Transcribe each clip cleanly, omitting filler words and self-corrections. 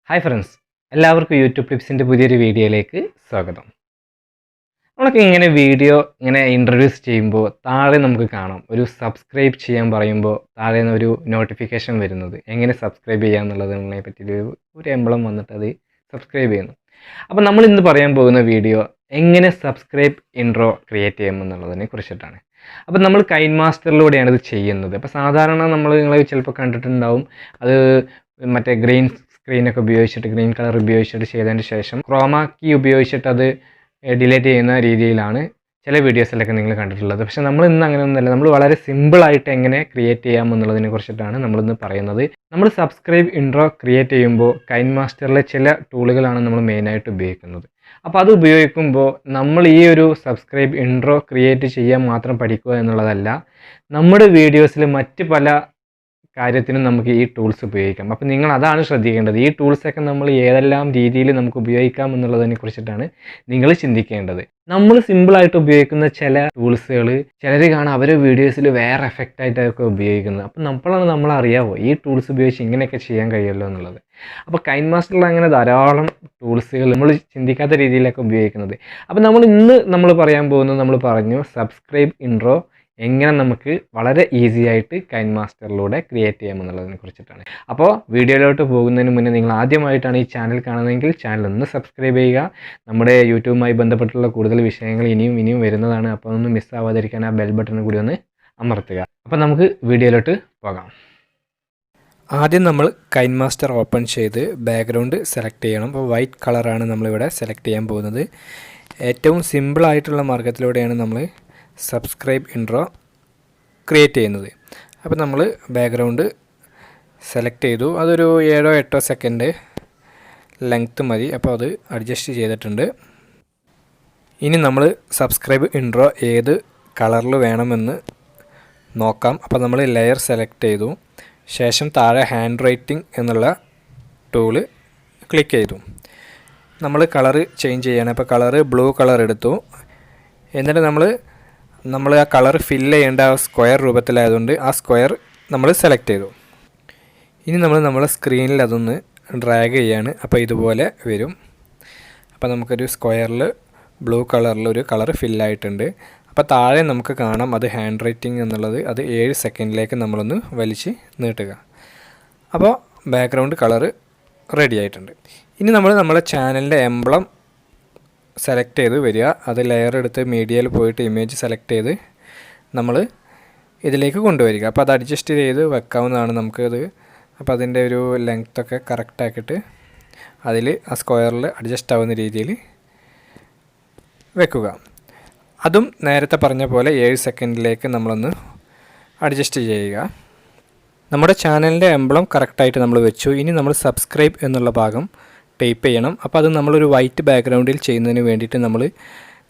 Hi friends, എല്ലാവർക്കും YouTube ടിപ്സിൻ്റെ പുതിയൊരു വീഡിയോയിലേക്ക് സ്വാഗതം. നമ്മളൊക്കെ ഇങ്ങനെ വീഡിയോ ഇൻട്രൊഡ്യൂസ് ചെയ്യുമ്പോൾ താഴെ നമുക്ക് കാണാം ഒരു സബ്സ്ക്രൈബ് ചെയ്യാൻ പറയുമ്പോൾ താഴെ നിന്ന് ഒരു നോട്ടിഫിക്കേഷൻ വരുന്നത്. എങ്ങനെ സബ്സ്ക്രൈബ് ചെയ്യുക എന്നുള്ളതിനെ പറ്റി ഒരു എംബ്ലം വന്നിട്ട് അത് സബ്സ്ക്രൈബ് ചെയ്യുന്നു. അപ്പോൾ നമ്മൾ ഇന്ന് പറയാൻ പോകുന്ന വീഡിയോ എങ്ങനെ സബ്സ്ക്രൈബ് ഇൻട്രോ ക്രിയേറ്റ് ചെയ്യാമെന്നുള്ളതിനെ കുറിച്ചിട്ടാണ്. അപ്പോൾ നമ്മൾ കൈൻ മാസ്റ്ററിലൂടെയാണ് ഇത് ചെയ്യുന്നത്. അപ്പോൾ സാധാരണ നിങ്ങൾ ചിലപ്പോൾ കണ്ടിട്ടുണ്ടാവും, അത് മറ്റേ ഗ്രീൻ സ്ക്രീനൊക്കെ ഉപയോഗിച്ചിട്ട് ഗ്രീൻ കളർ ഉപയോഗിച്ചിട്ട് ചെയ്തതിന് ശേഷം ക്രോമാ കീ ഉപയോഗിച്ചിട്ട് അത് ഡിലീറ്റ് ചെയ്യുന്ന രീതിയിലാണ് ചില വീഡിയോസിലൊക്കെ നിങ്ങൾ കണ്ടിട്ടുള്ളത്. പക്ഷേ നമ്മൾ ഇന്ന് അങ്ങനെയൊന്നുമല്ല. നമ്മൾ വളരെ സിമ്പിളായിട്ട് എങ്ങനെ ക്രിയേറ്റ് ചെയ്യാം എന്നുള്ളതിനെ കുറിച്ചിട്ടാണ് നമ്മളിന്ന് പറയുന്നത്. നമ്മൾ സബ്സ്ക്രൈബ് ഇൻട്രോ ക്രിയേറ്റ് ചെയ്യുമ്പോൾ കൈൻ മാസ്റ്ററിലെ ചില ടൂളുകളാണ് നമ്മൾ മെയിനായിട്ട് ഉപയോഗിക്കുന്നത്. അപ്പോൾ അത് ഉപയോഗിക്കുമ്പോൾ നമ്മൾ ഈ ഒരു സബ്സ്ക്രൈബ് ഇൻട്രോ ക്രിയേറ്റ് ചെയ്യാൻ മാത്രം പഠിക്കുക എന്നുള്ളതല്ല, നമ്മുടെ വീഡിയോസിൽ മറ്റ് പല കാര്യത്തിനും നമുക്ക് ഈ ടൂൾസ് ഉപയോഗിക്കാം. അപ്പോൾ നിങ്ങൾ അതാണ് ശ്രദ്ധിക്കേണ്ടത്. ഈ ടൂൾസൊക്കെ നമ്മൾ ഏതെല്ലാം രീതിയിൽ നമുക്ക് ഉപയോഗിക്കാം എന്നുള്ളതിനെ കുറിച്ചിട്ടാണ് നിങ്ങൾ ചിന്തിക്കേണ്ടത്. നമ്മൾ സിമ്പിളായിട്ട് ഉപയോഗിക്കുന്ന ചില ടൂൾസുകൾ ചിലർ കാണാം അവരുടെ വീഡിയോസിൽ വേറെ എഫക്റ്റായിട്ടൊക്കെ ഉപയോഗിക്കുന്നത്. അപ്പോൾ നമ്മൾ അറിയാവോ ഈ ടൂൾസ് ഉപയോഗിച്ച് ഇങ്ങനെയൊക്കെ ചെയ്യാൻ കഴിയുമല്ലോ എന്നുള്ളത്. അപ്പോൾ കൈൻ മാസ്റ്ററിൽ അങ്ങനെ ധാരാളം ടൂൾസുകൾ നമ്മൾ ചിന്തിക്കാത്ത രീതിയിലൊക്കെ ഉപയോഗിക്കുന്നത്. അപ്പോൾ നമ്മൾ പറയാൻ പോകുന്നത്, നമ്മൾ പറഞ്ഞു സബ്സ്ക്രൈബ് ഇൻട്രോ എങ്ങനെ നമുക്ക് വളരെ ഈസി ആയിട്ട് കൈൻ മാസ്റ്ററിലൂടെ ക്രിയേറ്റ് ചെയ്യാമെന്നുള്ളതിനെ കുറിച്ചിട്ടാണ്. അപ്പോൾ വീഡിയോയിലോട്ട് പോകുന്നതിന് മുന്നേ നിങ്ങൾ ആദ്യമായിട്ടാണ് ഈ ചാനൽ കാണുന്നതെങ്കിൽ ചാനൽ ഒന്ന് സബ്സ്ക്രൈബ് ചെയ്യുക. നമ്മുടെ യൂട്യൂബുമായി ബന്ധപ്പെട്ടുള്ള കൂടുതൽ വിഷയങ്ങൾ ഇനിയും വരുന്നതാണ്. അപ്പോൾ ഒന്ന് മിസ്സാവാതിരിക്കാൻ ആ ബെൽ ബട്ടൺ കൂടി ഒന്ന് അമർത്തുക. അപ്പോൾ നമുക്ക് വീഡിയോയിലോട്ട് പോകാം. ആദ്യം നമ്മൾ കൈൻ മാസ്റ്റർ ഓപ്പൺ ചെയ്ത് ബാക്ക്ഗ്രൗണ്ട് സെലക്ട് ചെയ്യണം. അപ്പോൾ വൈറ്റ് കളറാണ് നമ്മളിവിടെ സെലക്ട് ചെയ്യാൻ പോകുന്നത്. ഏറ്റവും സിമ്പിളായിട്ടുള്ള മാർഗ്ഗത്തിലൂടെയാണ് നമ്മൾ സബ്സ്ക്രൈബ് ഇൻട്രോ ക്രിയേറ്റ് ചെയ്യുന്നത്. അപ്പോൾ നമ്മൾ ബാക്ക്ഗ്രൗണ്ട് സെലക്ട് ചെയ്തു. അതൊരു 7-8 സെക്കൻഡ് ലെങ്ത്ത് മതി. അപ്പോൾ അത് അഡ്ജസ്റ്റ് ചെയ്തിട്ടുണ്ട്. ഇനി നമ്മൾ സബ്സ്ക്രൈബ് ഇൻട്രോ ഏത് കളറിൽ വേണമെന്ന് നോക്കാം. അപ്പോൾ നമ്മൾ ലെയർ സെലക്ട് ചെയ്തു ശേഷം താഴെ ഹാൻഡ് റൈറ്റിംഗ് എന്നുള്ള ടൂള് ക്ലിക്ക് ചെയ്തു. നമ്മൾ കളറ് ചേഞ്ച് ചെയ്യണം. അപ്പോൾ കളറ് ബ്ലൂ കളർ എടുത്തു. എന്നിട്ട് നമ്മൾ ആ കളർ ഫില്ല് ചെയ്യേണ്ട ആ സ്ക്വയർ രൂപത്തിലായതുകൊണ്ട് ആ സ്ക്വയർ നമ്മൾ സെലക്ട് ചെയ്തു. ഇനി നമ്മളെ സ്ക്രീനിൽ അതൊന്ന് ഡ്രാഗ് ചെയ്യാണ്. അപ്പോൾ ഇതുപോലെ വരും. അപ്പോൾ നമുക്കൊരു സ്ക്വയറിൽ ബ്ലൂ കളറിലൊരു കളർ ഫില്ലായിട്ടുണ്ട്. അപ്പോൾ താഴെ നമുക്ക് കാണാം അത് ഹാൻഡ് റൈറ്റിംഗ് എന്നുള്ളത്. അത് 7 സെക്കൻഡിലേക്ക് നമ്മളൊന്ന് വലിച്ച് നീട്ടുക. അപ്പോൾ ബാക്ക്ഗ്രൗണ്ട് കളറ് റെഡി ആയിട്ടുണ്ട്. ഇനി നമ്മളെ ചാനലിൻ്റെ എംബ്ലം സെലക്ട് ചെയ്ത് വരിക. അത് ലെയർ എടുത്ത് മീഡിയയിൽ പോയിട്ട് ഇമേജ് സെലക്ട് ചെയ്ത് നമ്മൾ ഇതിലേക്ക് കൊണ്ടുവരിക. അപ്പോൾ അത് അഡ്ജസ്റ്റ് ചെയ്ത് വെക്കാവുന്നതാണ് നമുക്കത്. അപ്പോൾ അതിൻ്റെ ഒരു ലെങ്ത്തൊക്കെ കറക്റ്റാക്കിയിട്ട് അതിൽ ആ സ്ക്വയറിൽ അഡ്ജസ്റ്റ് ആവുന്ന രീതിയിൽ വെക്കുക. അതും നേരത്തെ പറഞ്ഞ പോലെ 7 സെക്കൻഡിലേക്ക് നമ്മളൊന്ന് അഡ്ജസ്റ്റ് ചെയ്യുക. നമ്മുടെ ചാനലിൻ്റെ എംബ്ലം കറക്റ്റായിട്ട് നമ്മൾ വെച്ചു. ഇനി നമ്മൾ സബ്സ്ക്രൈബ് എന്നുള്ള ഭാഗം ടൈപ്പ് ചെയ്യണം. അപ്പോൾ അത് നമ്മളൊരു വൈറ്റ് ബാക്ക്ഗ്രൗണ്ടിൽ ചെയ്യുന്നതിന് വേണ്ടിയിട്ട് നമ്മൾ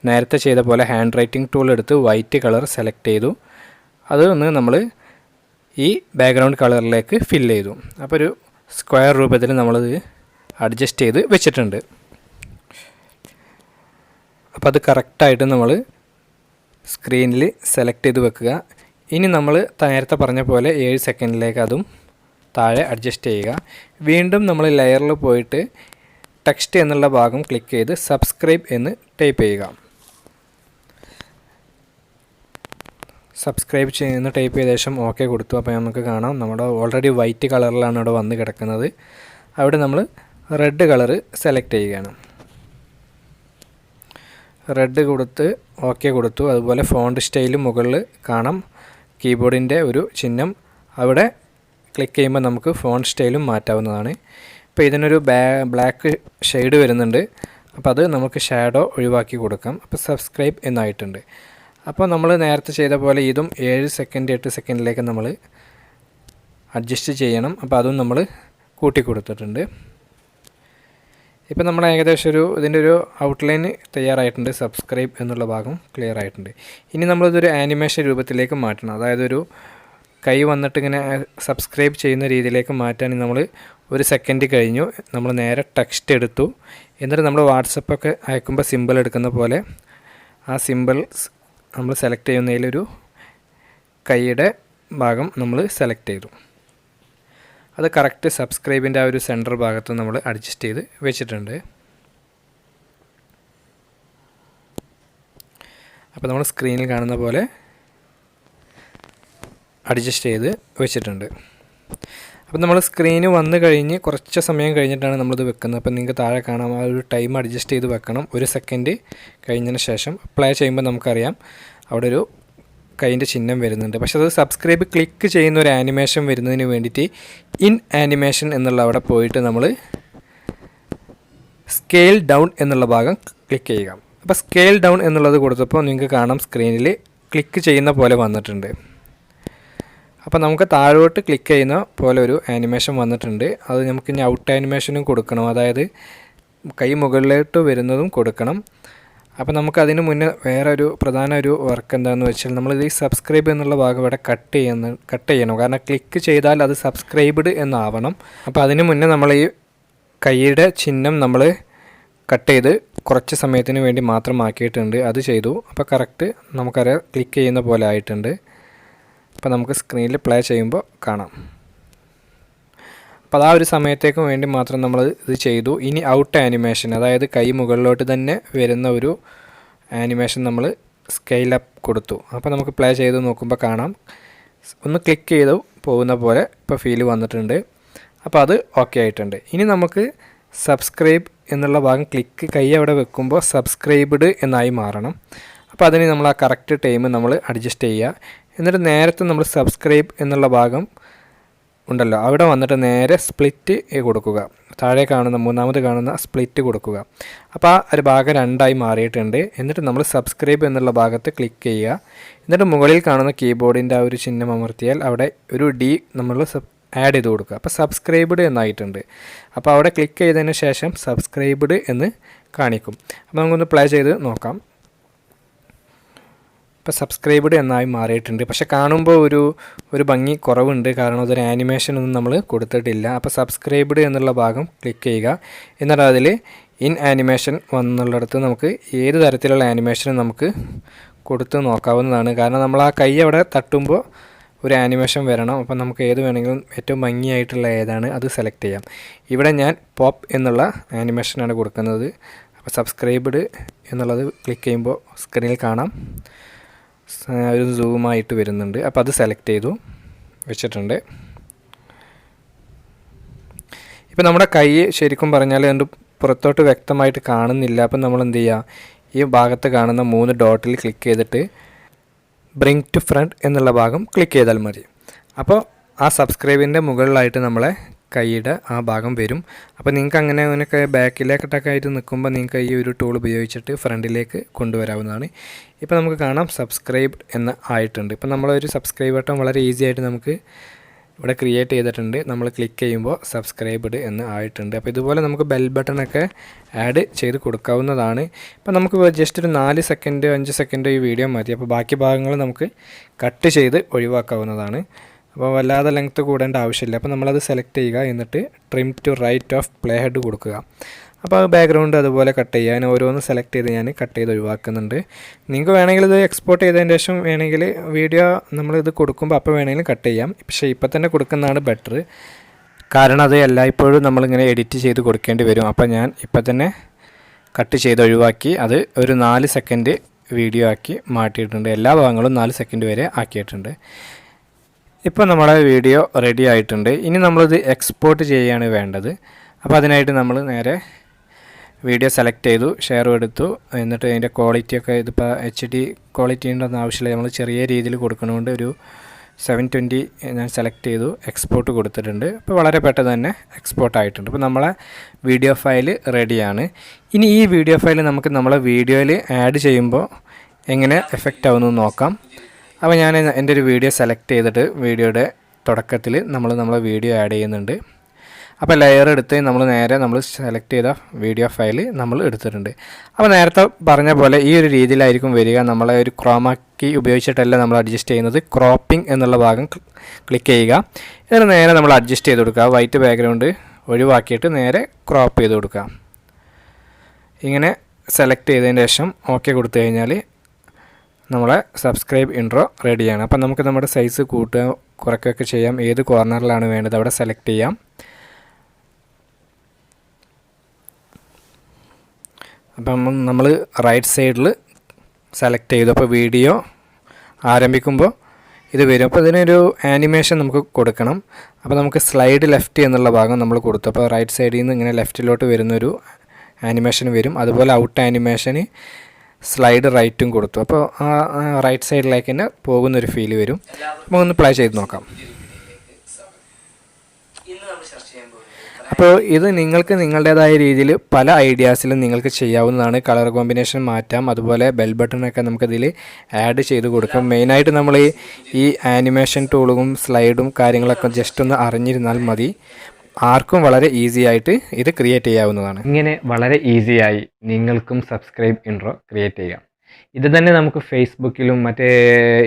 നേരത്തെ ചെയ്ത പോലെ ഹാൻഡ് റൈറ്റിംഗ് ടൂൾ എടുത്ത് വൈറ്റ് കളർ സെലക്ട് ചെയ്തു. അത് ഒന്ന് നമ്മൾ ഈ ബാക്ക്ഗ്രൗണ്ട് കളറിലേക്ക് ഫില്ല് ചെയ്തു. അപ്പോൾ ഒരു സ്ക്വയർ രൂപത്തിൽ നമ്മളത് അഡ്ജസ്റ്റ് ചെയ്ത് വെച്ചിട്ടുണ്ട്. അപ്പോൾ അത് കറക്റ്റായിട്ട് നമ്മൾ സ്ക്രീനിൽ സെലക്ട് ചെയ്ത് വെക്കുക. ഇനി നമ്മൾ നേരത്തെ പറഞ്ഞ പോലെ 7 സെക്കൻഡിലേക്ക് അതും താഴെ അഡ്ജസ്റ്റ് ചെയ്യുക. വീണ്ടും നമ്മൾ ലെയറിൽ പോയിട്ട് ടെക്സ്റ്റ് എന്നുള്ള ഭാഗം ക്ലിക്ക് ചെയ്ത് സബ്സ്ക്രൈബ് എന്ന് ടൈപ്പ് ചെയ്യുക. സബ്സ്ക്രൈബ് ചെയ്യുന്ന ടൈപ്പ് ചെയ്ത ശേഷം ഓക്കെ കൊടുത്തു. അപ്പോൾ നമുക്ക് കാണാം നമ്മുടെ ഓൾറെഡി വൈറ്റ് കളറിലാണ് അവിടെ വന്ന് കിടക്കുന്നത്. അവിടെ നമ്മൾ റെഡ് കളറ് സെലക്ട് ചെയ്യുകയാണ്. റെഡ് കൊടുത്ത് ഓക്കെ കൊടുത്തു. അതുപോലെ ഫോണ്ട് സ്റ്റൈൽ മുകളിൽ കാണാം, കീബോർഡിൻ്റെ ഒരു ചിഹ്നം. അവിടെ ക്ലിക്ക് ചെയ്യുമ്പോൾ നമുക്ക് ഫോണ്ട് സ്റ്റൈലും മാറ്റാവുന്നതാണ്. ഇപ്പോൾ ഇതിനൊരു ബ്ലാക്ക് ഷെയ്ഡ് വരുന്നുണ്ട്. അപ്പോൾ അത് നമുക്ക് ഷാഡോ ഒഴിവാക്കി കൊടുക്കാം. അപ്പോൾ സബ്സ്ക്രൈബ് എന്നായിട്ടുണ്ട്. അപ്പോൾ നമ്മൾ നേരത്തെ ചെയ്ത പോലെ ഇതും 7 സെക്കൻഡ് 8 സെക്കൻഡിലേക്ക് നമ്മൾ അഡ്ജസ്റ്റ് ചെയ്യണം. അപ്പോൾ അതും നമ്മൾ കൂട്ടി കൊടുത്തിട്ടുണ്ട്. ഇപ്പോൾ നമ്മൾ ഏകദേശം ഇതിൻ്റെ ഒരു ഔട്ട്ലൈൻ തയ്യാറായിട്ടുണ്ട്. സബ്സ്ക്രൈബ് എന്നുള്ള ഭാഗം ക്ലിയർ ആയിട്ടുണ്ട്. ഇനി നമ്മളിതൊരു ആനിമേഷൻ രൂപത്തിലേക്ക് മാറ്റണം. അതായത് ഒരു കൈ വന്നിട്ട് ഇങ്ങനെ സബ്സ്ക്രൈബ് ചെയ്യുന്ന രീതിയിലേക്ക് മാറ്റാൻ നമ്മൾ 1 സെക്കൻഡ് കഴിഞ്ഞു. നമ്മൾ നേരെ ടെക്സ്റ്റ് എടുത്തു. എന്നിട്ട് നമ്മൾ വാട്സപ്പൊക്കെ അയക്കുമ്പോൾ സിമ്പിൾ എടുക്കുന്ന പോലെ ആ സിമ്പിൾസ് നമ്മൾ സെലക്ട് ചെയ്യുന്നതിലൊരു കൈയുടെ ഭാഗം നമ്മൾ സെലക്ട് ചെയ്തു. അത് കറക്റ്റ് സബ്സ്ക്രൈബിൻ്റെ ആ ഒരു സെൻറ്റർ ഭാഗത്ത് നമ്മൾ അഡ്ജസ്റ്റ് ചെയ്ത് വെച്ചിട്ടുണ്ട്. അപ്പോൾ നമ്മൾ സ്ക്രീനിൽ കാണുന്ന പോലെ അഡ്ജസ്റ്റ് ചെയ്ത് വെച്ചിട്ടുണ്ട്. അപ്പോൾ നമ്മൾ സ്ക്രീന് വന്നു കഴിഞ്ഞ് കുറച്ച് സമയം കഴിഞ്ഞിട്ടാണ് നമ്മളിത് വെക്കുന്നത്. അപ്പോൾ നിങ്ങൾക്ക് താഴെ കാണാം ആ ഒരു ടൈം അഡ്ജസ്റ്റ് ചെയ്ത് വെക്കണം. 1 സെക്കൻഡ് കഴിഞ്ഞതിന് ശേഷം പ്ലേ ചെയ്യുമ്പോൾ നമുക്കറിയാം അവിടെ ഒരു കൈൻ്റെ ചിഹ്നം വരുന്നുണ്ട്. പക്ഷേ അത് സബ്സ്ക്രൈബ് ക്ലിക്ക് ചെയ്യുന്ന ഒരു ആനിമേഷൻ വരുന്നതിന് വേണ്ടിയിട്ട് ഇൻ ആനിമേഷൻ എന്നുള്ള അവിടെ പോയിട്ട് നമ്മൾ സ്കെയിൽ ഡൗൺ എന്നുള്ള ഭാഗം ക്ലിക്ക് ചെയ്യുക. അപ്പോൾ സ്കെയിൽ ഡൗൺ എന്നുള്ളത് കൊടുത്തപ്പോൾ നിങ്ങൾക്ക് കാണാം സ്ക്രീനിൽ ക്ലിക്ക് ചെയ്യുന്ന പോലെ വന്നിട്ടുണ്ട്. അപ്പോൾ നമുക്ക് താഴോട്ട് ക്ലിക്ക് ചെയ്യുന്ന പോലെ ഒരു ആനിമേഷൻ വന്നിട്ടുണ്ട്. അത് നമുക്ക് ഇനി ഔട്ട് ആനിമേഷനും കൊടുക്കണം, അതായത് കൈ മുകളിലോട്ട് വരുന്നതും കൊടുക്കണം. അപ്പോൾ നമുക്കതിന് മുന്നേ വേറെ ഒരു പ്രധാന ഒരു വർക്ക് എന്താണെന്ന് വെച്ചാൽ നമ്മളിത് ഈ സബ്സ്ക്രൈബ് എന്നുള്ള ഭാഗം ഇവിടെ കട്ട് ചെയ്യണം. കാരണം ക്ലിക്ക് ചെയ്താൽ അത് സബ്സ്ക്രൈബ്ഡ് എന്നാവണം. അപ്പോൾ അതിന് മുന്നേ നമ്മൾ ഈ കൈയുടെ ചിഹ്നം നമ്മൾ കട്ട് ചെയ്ത് കുറച്ച് സമയത്തിന് വേണ്ടി മാത്രം ആക്കിയിട്ടുണ്ട്. അത് ചെയ്തു. അപ്പോൾ കറക്റ്റ് നമുക്കറിയാം ക്ലിക്ക് ചെയ്യുന്ന പോലെ ആയിട്ടുണ്ട്. അപ്പോൾ നമുക്ക് സ്ക്രീനിൽ പ്ലേ ചെയ്യുമ്പോൾ കാണാം. അപ്പോൾ ആ ഒരു സമയത്തേക്ക് വേണ്ടി മാത്രം നമ്മൾ ഇത് ചെയ്തു. ഇനി ഔട്ട് ആനിമേഷൻ, അതായത് കൈ മുകളിലോട്ട് തന്നെ വരുന്ന ഒരു ആനിമേഷൻ നമ്മൾ സ്കെയിൽ അപ്പ് കൊടുത്തു. അപ്പോൾ നമുക്ക് പ്ലേ ചെയ്ത് നോക്കുമ്പോൾ കാണാം ഒന്ന് ക്ലിക്ക് ചെയ്ത് പോകുന്ന പോലെ ഇപ്പോൾ ഫീൽ വന്നിട്ടുണ്ട്. അപ്പോൾ അത് ഓക്കെ ആയിട്ടുണ്ട്. ഇനി നമുക്ക് സബ്സ്ക്രൈബ് എന്നുള്ള ഭാഗം കൈ അവിടെ വെക്കുമ്പോൾ സബ്സ്ക്രൈബ്ഡ് എന്നായി മാറണം. അപ്പോൾ അതിന് നമ്മൾ ആ കറക്റ്റ് ടൈം നമ്മൾ അഡ്ജസ്റ്റ് ചെയ്യുക. എന്നിട്ട് നേരത്തെ നമ്മൾ സബ്സ്ക്രൈബ് എന്നുള്ള ഭാഗം ഉണ്ടല്ലോ അവിടെ വന്നിട്ട് നേരെ സ്പ്ലിറ്റ് കൊടുക്കുക. താഴെ കാണുന്ന മൂന്നാമത് കാണുന്ന സ്പ്ലിറ്റ് കൊടുക്കുക. അപ്പോൾ ആ ഒരു ഭാഗം 2ആയി മാറിയിട്ടുണ്ട്. എന്നിട്ട് നമ്മൾ സബ്സ്ക്രൈബ് എന്നുള്ള ഭാഗത്ത് ക്ലിക്ക് ചെയ്യുക. എന്നിട്ട് മുകളിൽ കാണുന്ന കീബോർഡിൻ്റെ ആ ഒരു ചിഹ്നം അമർത്തിയാൽ അവിടെ ഒരു ഡി നമ്മൾ ആഡ് ചെയ്ത് കൊടുക്കുക. അപ്പോൾ സബ്സ്ക്രൈബ്ഡ് എന്നായിട്ടുണ്ട്. അപ്പോൾ അവിടെ ക്ലിക്ക് ചെയ്തതിന് ശേഷം സബ്സ്ക്രൈബ്ഡ് എന്ന് കാണിക്കും. അപ്പോൾ നമുക്കൊന്ന് പ്ലേ ചെയ്ത് നോക്കാം. ഇപ്പോൾ സബ്സ്ക്രൈബ്ഡ് എന്നായി മാറിയിട്ടുണ്ട്. പക്ഷേ കാണുമ്പോൾ ഒരു ഭംഗി കുറവുണ്ട്, കാരണം അതൊരു ആനിമേഷനൊന്നും നമ്മൾ കൊടുത്തിട്ടില്ല. അപ്പോൾ സബ്സ്ക്രൈബ്ഡ് എന്നുള്ള ഭാഗം ക്ലിക്ക് ചെയ്യുക. എന്നിട്ട് അതിൽ ഇൻ ആനിമേഷൻ വന്നുള്ളിടത്ത് നമുക്ക് ഏത് തരത്തിലുള്ള ആനിമേഷനും നമുക്ക് കൊടുത്ത് നോക്കാവുന്നതാണ്. കാരണം നമ്മൾ ആ കൈ അവിടെ തട്ടുമ്പോൾ ഒരു ആനിമേഷൻ വരണം. അപ്പോൾ നമുക്ക് ഏത് വേണമെങ്കിലും ഏറ്റവും ഭംഗിയായിട്ടുള്ള ഏതാണ് അത് സെലക്ട് ചെയ്യാം. ഇവിടെ ഞാൻ പോപ്പ് എന്നുള്ള ആനിമേഷനാണ് കൊടുക്കുന്നത്. അപ്പോൾ സബ്സ്ക്രൈബ്ഡ് എന്നുള്ളത് ക്ലിക്ക് ചെയ്യുമ്പോൾ സ്ക്രീനിൽ കാണാം ഒരു സൂമായിട്ട് വരുന്നുണ്ട്. അപ്പോൾ അത് സെലക്ട് ചെയ്തു വെച്ചിട്ടുണ്ട്. ഇപ്പോൾ നമ്മുടെ കൈ ശരിക്കും പറഞ്ഞാൽ അതിൻ്റെ പുറത്തോട്ട് വ്യക്തമായിട്ട് കാണുന്നില്ല. അപ്പം നമ്മൾ എന്ത് ചെയ്യുക, ഈ ഭാഗത്ത് കാണുന്ന 3 ഡോട്ടിൽ ക്ലിക്ക് ചെയ്തിട്ട് ബ്രിങ് ടു ഫ്രണ്ട് എന്നുള്ള ഭാഗം ക്ലിക്ക് ചെയ്താൽ മതി. അപ്പോൾ ആ സബ്സ്ക്രൈബിൻ്റെ മുകളിലായിട്ട് നമ്മളെ കൈയുടെ ആ ഭാഗം വരും. അപ്പോൾ നിങ്ങൾക്ക് അങ്ങനെയൊക്കെ ബാക്കിലേക്കൊക്കെ ആയിട്ട് നിൽക്കുമ്പോൾ നിങ്ങൾക്ക് ഈ ഒരു ടൂൾ ഉപയോഗിച്ചിട്ട് ഫ്രണ്ടിലേക്ക് കൊണ്ടുവരാവുന്നതാണ്. ഇപ്പോൾ നമുക്ക് കാണാം സബ്സ്ക്രൈബ്ഡ് എന്ന് ആയിട്ടുണ്ട്. ഇപ്പോൾ നമ്മളൊരു സബ്സ്ക്രൈബ് ബട്ടൺ വളരെ ഈസി ആയിട്ട് നമുക്ക് ഇവിടെ ക്രിയേറ്റ് ചെയ്തിട്ടുണ്ട്. നമ്മൾ ക്ലിക്ക് ചെയ്യുമ്പോൾ സബ്സ്ക്രൈബ്ഡ് എന്ന് ആയിട്ടുണ്ട്. അപ്പോൾ ഇതുപോലെ നമുക്ക് ബെൽ ബട്ടണൊക്കെ ആഡ് ചെയ്ത് കൊടുക്കാവുന്നതാണ്. ഇപ്പോൾ നമുക്ക് ജസ്റ്റ് ഒരു 4 സെക്കൻഡ് 5 സെക്കൻഡ് ഈ വീഡിയോ മതി. അപ്പോൾ ബാക്കി ഭാഗങ്ങൾ നമുക്ക് കട്ട് ചെയ്ത് ഒഴിവാക്കാവുന്നതാണ്. അപ്പോൾ വല്ലാതെ ലെങ്ത്ത് കൂടേണ്ട ആവശ്യമില്ല. അപ്പോൾ നമ്മളത് സെലക്ട് ചെയ്യുക. എന്നിട്ട് trim to right off play head കൊടുക്കുക. അപ്പോൾ ബാക്ക്ഗ്രൗണ്ട് അതുപോലെ കട്ട് ചെയ്യുക. ഞാൻ ഓരോന്ന് സെലക്ട് ചെയ്ത് ഞാൻ കട്ട് ചെയ്ത് ഒഴിവാക്കുന്നുണ്ട്. നിങ്ങൾക്ക് വേണമെങ്കിൽ ഇത് എക്സ്പോർട്ട് ചെയ്തതിന് ശേഷം വേണമെങ്കിൽ വീഡിയോ നമ്മളിത് കൊടുക്കുമ്പോൾ അപ്പോൾ വേണമെങ്കിലും കട്ട് ചെയ്യാം. പക്ഷേ ഇപ്പോൾ തന്നെ കൊടുക്കുന്നതാണ് ബെറ്റർ. കാരണം അത് എല്ലായ്പ്പോഴും നമ്മളിങ്ങനെ എഡിറ്റ് ചെയ്ത് കൊടുക്കേണ്ടി വരും. അപ്പോൾ ഞാൻ ഇപ്പോൾ തന്നെ കട്ട് ചെയ്ത് ഒഴിവാക്കി അത് ഒരു 4 സെക്കൻഡ് വീഡിയോ ആക്കി മാറ്റിയിട്ടുണ്ട്. എല്ലാ ഭാഗങ്ങളും 4 സെക്കൻഡ് വരെ ആക്കിയിട്ടുണ്ട്. ഇപ്പോൾ നമ്മുടെ വീഡിയോ റെഡി ആയിട്ടുണ്ട്. ഇനി നമ്മളിത് എക്സ്പോർട്ട് ചെയ്യുകയാണ് വേണ്ടത്. അപ്പോൾ അതിനായിട്ട് നമ്മൾ നേരെ വീഡിയോ സെലക്ട് ചെയ്തു, ഷെയർ എടുത്തു. എന്നിട്ട് അതിൻ്റെ ക്വാളിറ്റിയൊക്കെ ഇതിപ്പോൾ HD ക്വാളിറ്റി ഉണ്ടെന്ന് ആവശ്യമില്ല. നമ്മൾ ചെറിയ രീതിയിൽ കൊടുക്കണതുകൊണ്ട് ഒരു 720 ഞാൻ സെലക്ട് ചെയ്തു, എക്സ്പോർട്ട് കൊടുത്തിട്ടുണ്ട്. അപ്പോൾ വളരെ പെട്ടെന്ന് തന്നെ എക്സ്പോർട്ട് ആയിട്ടുണ്ട്. അപ്പോൾ നമ്മളെ വീഡിയോ ഫയൽ റെഡിയാണ്. ഇനി ഈ വീഡിയോ ഫയൽ നമുക്ക് നമ്മളെ വീഡിയോയിൽ ആഡ് ചെയ്യുമ്പോൾ എങ്ങനെ എഫക്റ്റ് ആവുമെന്ന് നോക്കാം. അപ്പോൾ ഞാൻ എൻ്റെ ഒരു വീഡിയോ സെലക്ട് ചെയ്തിട്ട് വീഡിയോയുടെ തുടക്കത്തിൽ നമ്മളെ വീഡിയോ ആഡ് ചെയ്യുന്നുണ്ട്. അപ്പോൾ ലെയർ എടുത്ത് നമ്മൾ സെലക്ട് ചെയ്ത വീഡിയോ ഫയൽ നമ്മൾ എടുത്തിട്ടുണ്ട്. അപ്പോൾ നേരത്തെ പറഞ്ഞ പോലെ ഈ ഒരു രീതിയിലായിരിക്കും വരിക. നമ്മളെ ഒരു ക്രോമാക്കി ഉപയോഗിച്ചിട്ടല്ല നമ്മൾ അഡ്ജസ്റ്റ് ചെയ്യുന്നത്. ക്രോപ്പിംഗ് എന്നുള്ള ഭാഗം ക്ലിക്ക് ചെയ്യുക. എന്നിട്ട് നേരെ നമ്മൾ അഡ്ജസ്റ്റ് ചെയ്ത് കൊടുക്കുക. വൈറ്റ് ബാക്ക്ഗ്രൗണ്ട് ഒഴിവാക്കിയിട്ട് നേരെ ക്രോപ്പ് ചെയ്ത് കൊടുക്കുക. ഇങ്ങനെ സെലക്ട് ചെയ്തതിന് ശേഷം ഓക്കെ കൊടുത്തു കഴിഞ്ഞാൽ നമ്മളെ സബ്സ്ക്രൈബ് ഇൻട്രോ റെഡിയാണ്. അപ്പം നമുക്ക് നമ്മുടെ സൈസ് കൂട്ടുക കുറയ്ക്കുകയൊക്കെ ചെയ്യാം. ഏത് കോർണറിലാണ് വേണ്ടത് അവിടെ സെലക്ട് ചെയ്യാം. അപ്പം നമ്മൾ റൈറ്റ് സൈഡിൽ സെലക്ട് ചെയ്തു. അപ്പോൾ വീഡിയോ ആരംഭിക്കുമ്പോൾ ഇത് വരും. അപ്പോൾ ഇതിനൊരു ആനിമേഷൻ നമുക്ക് കൊടുക്കണം. അപ്പോൾ നമുക്ക് സ്ലൈഡ് ലെഫ്റ്റ് എന്നുള്ള ഭാഗം നമ്മൾ കൊടുത്തു. അപ്പോൾ റൈറ്റ് സൈഡിൽ നിന്ന് ഇങ്ങനെ ലെഫ്റ്റിലോട്ട് വരുന്നൊരു ആനിമേഷൻ വരും. അതുപോലെ ഔട്ട് ആനിമേഷന് സ്ലൈഡ് റൈറ്റും കൊടുത്തു. അപ്പോൾ ആ റൈറ്റ് സൈഡിലേക്ക് തന്നെ പോകുന്നൊരു ഫീൽ വരും. അപ്പോൾ ഒന്ന് പ്ലേ ചെയ്ത് നോക്കാം. അപ്പോൾ ഇത് നിങ്ങൾക്ക് നിങ്ങളുടേതായ രീതിയിൽ പല ഐഡിയാസിലും നിങ്ങൾക്ക് ചെയ്യാവുന്നതാണ്. കളർ കോമ്പിനേഷൻ മാറ്റാം. അതുപോലെ ബെൽ ബട്ടണൊക്കെ നമുക്കിതിൽ ആഡ് ചെയ്ത് കൊടുക്കാം. മെയിനായിട്ട് നമ്മൾ ഈ ആനിമേഷൻ ടൂളും സ്ലൈഡും കാര്യങ്ങളൊക്കെ ജസ്റ്റ് ഒന്ന് അറിഞ്ഞിരുന്നാൽ മതി. ആർക്കും വളരെ ഈസി ആയിട്ട് ഇത് ക്രിയേറ്റ് ചെയ്യാവുന്നതാണ്. ഇങ്ങനെ വളരെ ഈസിയായി നിങ്ങൾക്കും സബ്സ്ക്രൈബ് ഇൻട്രോ ക്രിയേറ്റ് ചെയ്യാം. ഇത് തന്നെ നമുക്ക് ഫേസ്ബുക്കിലും മറ്റേ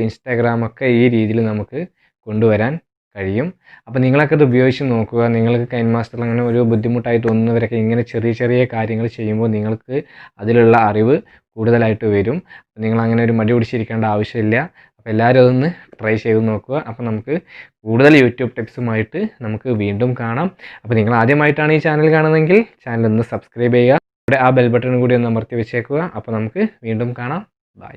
ഇൻസ്റ്റാഗ്രാമൊക്കെ ഈ രീതിയിൽ നമുക്ക് കൊണ്ടുവരാൻ കഴിയും. അപ്പോൾ നിങ്ങളൊക്കെ ഇത് ഉപയോഗിച്ച് നോക്കുക. നിങ്ങൾക്ക് കൈൻ മാസ്റ്ററിൽ അങ്ങനെ ഒരു ബുദ്ധിമുട്ടായി തോന്നുന്നവരൊക്കെ ഇങ്ങനെ ചെറിയ ചെറിയ കാര്യങ്ങൾ ചെയ്യുമ്പോൾ നിങ്ങൾക്ക് അതിലുള്ള അറിവ് കൂടുതലായിട്ട് വരും. നിങ്ങളങ്ങനെ ഒരു മടി പിടിച്ചിരിക്കേണ്ട ആവശ്യമില്ല. അപ്പോൾ എല്ലാവരും അതൊന്ന് ട്രൈ ചെയ്ത് നോക്കുക. അപ്പോൾ നമുക്ക് കൂടുതൽ യൂട്യൂബ് ടിപ്സുമായിട്ട് നമുക്ക് വീണ്ടും കാണാം. അപ്പോൾ നിങ്ങൾ ആദ്യമായിട്ടാണ് ഈ ചാനൽ കാണുന്നതെങ്കിൽ ചാനൽ ഒന്ന് സബ്സ്ക്രൈബ് ചെയ്യുക. ഇവിടെ ആ ബെൽ ബട്ടൺ കൂടി ഒന്ന് അമർത്തി വെച്ചേക്കുക. അപ്പോൾ നമുക്ക് വീണ്ടും കാണാം. ബൈ.